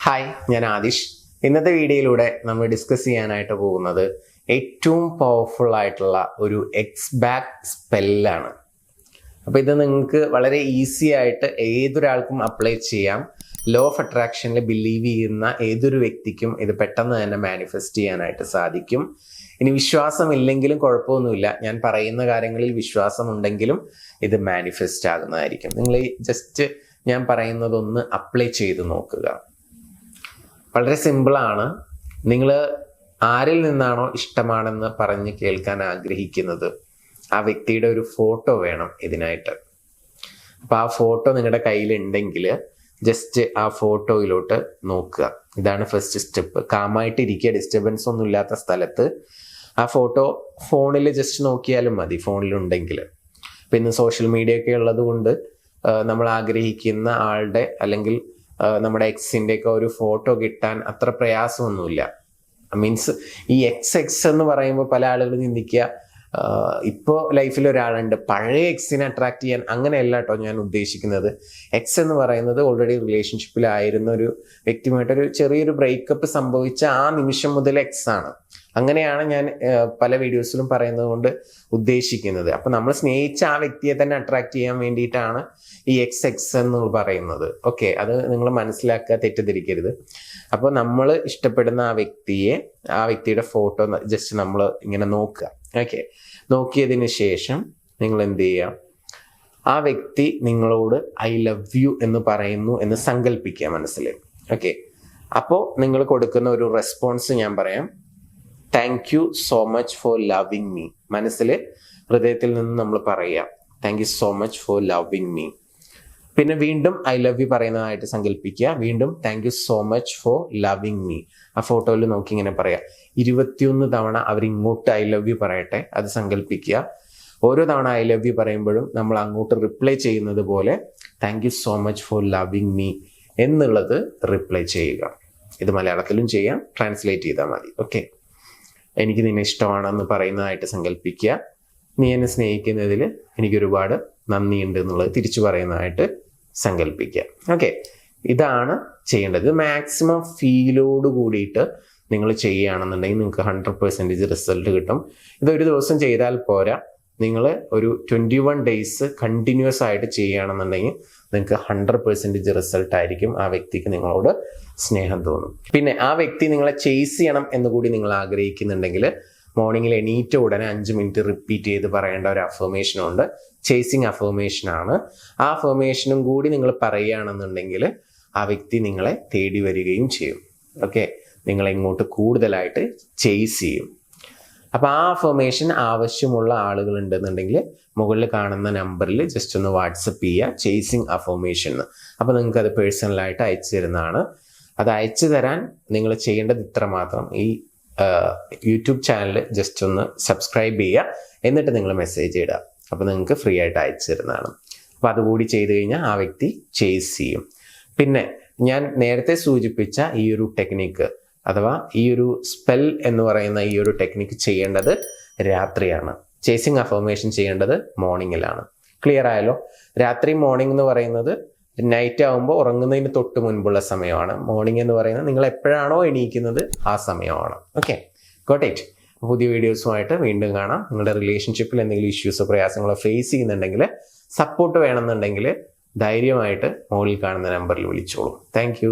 Hi, ഞാൻ ആദിഷ്. ഇന്നത്തെ വീഡിയോയിലൂടെ നമ്മൾ ഡിസ്കസ് ചെയ്യാനായിട്ട് പോകുന്നത് ഏറ്റവും പവർഫുൾ ആയിട്ടുള്ള ഒരു എക്സ് ബാക്ക് സ്പെല്ലാണ്. അപ്പോൾ ഇത് നിങ്ങൾക്ക് വളരെ ഈസി ആയിട്ട് ഏതൊരാൾക്കും അപ്ലൈ ചെയ്യാം. ലോ ഓഫ് അട്രാക്ഷനിൽ ബിലീവ് ചെയ്യുന്ന ഏതൊരു വ്യക്തിക്കും ഇത് പെട്ടെന്ന് തന്നെ മാനിഫെസ്റ്റ് ചെയ്യാനായിട്ട് സാധിക്കും. ഇനി വിശ്വാസമില്ലെങ്കിലും കുഴപ്പമൊന്നുമില്ല, ഞാൻ പറയുന്ന കാര്യങ്ങളിൽ വിശ്വാസമുണ്ടെങ്കിലും ഇത് മാനിഫെസ്റ്റ് ആകുന്നതായിരിക്കും. നിങ്ങൾ ജസ്റ്റ് ഞാൻ പറയുന്നതൊന്ന് അപ്ലൈ ചെയ്ത് നോക്കുക. വളരെ സിമ്പിളാണ്. നിങ്ങൾ ആരിൽ നിന്നാണോ ഇഷ്ടമാണെന്ന് പറഞ്ഞ് കേൾക്കാൻ ആഗ്രഹിക്കുന്നത് ആ വ്യക്തിയുടെ ഒരു ഫോട്ടോ വേണം ഇതിനായിട്ട്. അപ്പോൾ ആ ഫോട്ടോ നിങ്ങളുടെ കയ്യിലുണ്ടെങ്കിൽ ജസ്റ്റ് ആ ഫോട്ടോയിലോട്ട് നോക്കുക. ഇതാണ് ഫസ്റ്റ് സ്റ്റെപ്പ്. കാമായിട്ടിരിക്കുക, ഡിസ്റ്റർബൻസ് ഒന്നും ഇല്ലാത്ത സ്ഥലത്ത് ആ ഫോട്ടോ ഫോണിൽ ജസ്റ്റ് നോക്കിയാലും മതി, ഫോണിലുണ്ടെങ്കിൽ. പിന്നെ സോഷ്യൽ മീഡിയ ഒക്കെ ഉള്ളത് കൊണ്ട് നമ്മൾ ആഗ്രഹിക്കുന്ന ആളുടെ അല്ലെങ്കിൽ നമ്മുടെ എക്സിൻ്റെ ഒക്കെ ഒരു ഫോട്ടോ കിട്ടാൻ അത്ര പ്രയാസമൊന്നുമില്ല. മീൻസ് ഈ എക്സ് എന്ന് പറയുമ്പോൾ പല ആളുകളും ചിന്തിക്കുക ഇപ്പോൾ ലൈഫിൽ ഒരാളുണ്ട്, പഴയ എക്സിനെ അട്രാക്ട് ചെയ്യാൻ. അങ്ങനെയല്ല കേട്ടോ ഞാൻ ഉദ്ദേശിക്കുന്നത്. എക്സ് എന്ന് പറയുന്നത് ഓൾറെഡി റിലേഷൻഷിപ്പിലായിരുന്ന ഒരു വ്യക്തിയുമായിട്ടൊരു ചെറിയൊരു ബ്രേക്കപ്പ് സംഭവിച്ച ആ നിമിഷം മുതൽ എക്സ് ആണ്. അങ്ങനെയാണ് ഞാൻ പല വീഡിയോസിലും പറയുന്നത് കൊണ്ട് ഉദ്ദേശിക്കുന്നത്. അപ്പം നമ്മൾ സ്നേഹിച്ച ആ വ്യക്തിയെ തന്നെ അട്രാക്ട് ചെയ്യാൻ വേണ്ടിയിട്ടാണ് ഈ എക്സ് എന്ന് പറയുന്നത്. ഓക്കെ, അത് നിങ്ങൾ മനസ്സിലാക്കുക, തെറ്റിദ്ധരിക്കരുത്. അപ്പോൾ നമ്മൾ ഇഷ്ടപ്പെടുന്ന ആ വ്യക്തിയുടെ ഫോട്ടോ ജസ്റ്റ് നമ്മൾ ഇങ്ങനെ നോക്കുക. ഓക്കെ, നോക്കിയതിന് ശേഷം നിങ്ങൾ എന്ത് ചെയ്യുക, ആ വ്യക്തി നിങ്ങളോട് ഐ ലവ് യു എന്ന് പറയുന്നു എന്ന് സങ്കല്പിക്കുക മനസ്സിൽ. ഓക്കെ, അപ്പോൾ നിങ്ങൾ കൊടുക്കുന്ന ഒരു റെസ്പോൺസ് ഞാൻ പറയാം. Thank you so much for loving me. മനസ്സിൽ, ഹൃദയത്തിൽ നിന്ന് നമ്മൾ പറയുക thank you so much for loving me. പിന്നെ വീണ്ടും ഐ ലവ് യു പറയുന്നതായിട്ട് സങ്കല്പിക്കുക. വീണ്ടും thank you so much for loving me. ആ ഫോട്ടോയിൽ നോക്കി ഇങ്ങനെ പറയാം. 21 തവണ അവരിങ്ങോട്ട് ഐ ലവ് യു പറയട്ടെ, അത് സങ്കല്പിക്കുക. ഓരോ തവണ ഐ ലവ് യു പറയുമ്പോഴും നമ്മൾ അങ്ങോട്ട് റിപ്ലൈ ചെയ്യുന്നത് പോലെ thank you so much for loving me എന്നുള്ളത് റിപ്ലൈ ചെയ്യുക. ഇത് മലയാളത്തിലും ചെയ്യാം, ട്രാൻസ്ലേറ്റ് ചെയ്താൽ മതി. ഓക്കെ, എനിക്ക് നിന്നെ ഇഷ്ടമാണെന്ന് പറയുന്നതായിട്ട് സങ്കല്പിക്കുക. നീ എന്നെ സ്നേഹിക്കുന്നതിൽ എനിക്ക് ഒരുപാട് നന്ദിയുണ്ട് എന്നുള്ളത് തിരിച്ചു പറയുന്നതായിട്ട് സങ്കല്പിക്കുക. ഓക്കെ, ഇതാണ് ചെയ്യേണ്ടത്. മാക്സിമം ഫീലോട് കൂടിയിട്ട് നിങ്ങൾ ചെയ്യുകയാണെന്നുണ്ടെങ്കിൽ നിങ്ങൾക്ക് 100% റിസൾട്ട് കിട്ടും. ഇതൊരു ദിവസം ചെയ്താൽ പോരാ, നിങ്ങൾ ഒരു 21 ഡേയ്സ് കണ്ടിന്യൂസ് ആയിട്ട് ചെയ്യുകയാണെന്നുണ്ടെങ്കിൽ നിങ്ങൾക്ക് 100% റിസൾട്ട് ആയിരിക്കും. ആ വ്യക്തിക്ക് നിങ്ങളോട് സ്നേഹം തോന്നും. പിന്നെ ആ വ്യക്തി നിങ്ങളെ ചേസ് ചെയ്യണം എന്ന് കൂടി നിങ്ങൾ ആഗ്രഹിക്കുന്നുണ്ടെങ്കിൽ മോർണിംഗിൽ എണീറ്റ ഉടനെ 5 മിനിറ്റ് റിപ്പീറ്റ് ചെയ്ത് പറയേണ്ട ഒരു അഫർമേഷൻ ഉണ്ട്. ചേസിങ് അഫർമേഷൻ ആണ്. ആ അഫർമേഷനും കൂടി നിങ്ങൾ പറയുകയാണെന്നുണ്ടെങ്കിൽ ആ വ്യക്തി നിങ്ങളെ തേടി വരികയും ചെയ്യും. ഓക്കെ, നിങ്ങളെ ഇങ്ങോട്ട് കൂടുതലായിട്ട് ചേസ് ചെയ്യും. അപ്പോൾ ആ അഫർമേഷൻ ആവശ്യമുള്ള ആളുകൾ ഉണ്ടെന്നുണ്ടെങ്കിൽ മുകളിൽ കാണുന്ന നമ്പറിൽ ജസ്റ്റ് ഒന്ന് വാട്സപ്പ് ചെയ്യുക, ചേസിങ് അഫർമേഷൻ എന്ന്. അപ്പോൾ നിങ്ങൾക്ക് അത് പേഴ്സണലായിട്ട് അയച്ചു തരുന്നതാണ്. അത് അയച്ചു തരാൻ നിങ്ങൾ ചെയ്യേണ്ടത് ഇത്ര മാത്രം. ഈ യൂട്യൂബ് ചാനൽ ജസ്റ്റ് ഒന്ന് സബ്സ്ക്രൈബ് ചെയ്യുക, എന്നിട്ട് നിങ്ങൾ മെസ്സേജ് ഇടുക. അപ്പോൾ നിങ്ങൾക്ക് ഫ്രീ ആയിട്ട് അയച്ചു തരുന്നതാണ്. അപ്പോൾ അതുകൂടി ചെയ്ത് കഴിഞ്ഞാൽ ആ വ്യക്തി ചേസ് ചെയ്യും. പിന്നെ ഞാൻ നേരത്തെ സൂചിപ്പിച്ച ഈ ഒരു ടെക്നിക്ക് അഥവാ ഈ ഒരു സ്പെൽ എന്ന് പറയുന്ന ഈ ഒരു ടെക്നിക്ക് ചെയ്യേണ്ടത് രാത്രിയാണ്. ചേസിങ് അഫർമേഷൻ ചെയ്യേണ്ടത് മോർണിംഗിലാണ്. ക്ലിയർ ആയല്ലോ? രാത്രി മോർണിംഗ് എന്ന് പറയുന്നത് നൈറ്റ് ആകുമ്പോൾ ഉറങ്ങുന്നതിന് തൊട്ട് മുൻപുള്ള സമയമാണ്. മോർണിംഗ് എന്ന് പറയുന്നത് നിങ്ങൾ എപ്പോഴാണോ എണീക്കുന്നത് ആ സമയമാണ്. Okay, got it. പുതിയ വീഡിയോസുമായിട്ട് വീണ്ടും കാണാം. നിങ്ങളുടെ റിലേഷൻഷിപ്പിൽ എന്തെങ്കിലും ഇഷ്യൂസോ പ്രയാസങ്ങളോ ഫേസ് ചെയ്യുന്നുണ്ടെങ്കിൽ, സപ്പോർട്ട് വേണമെന്നുണ്ടെങ്കിൽ ധൈര്യമായിട്ട് മുകളിൽ കാണുന്ന നമ്പറിൽ വിളിച്ചോളൂ. Thank you.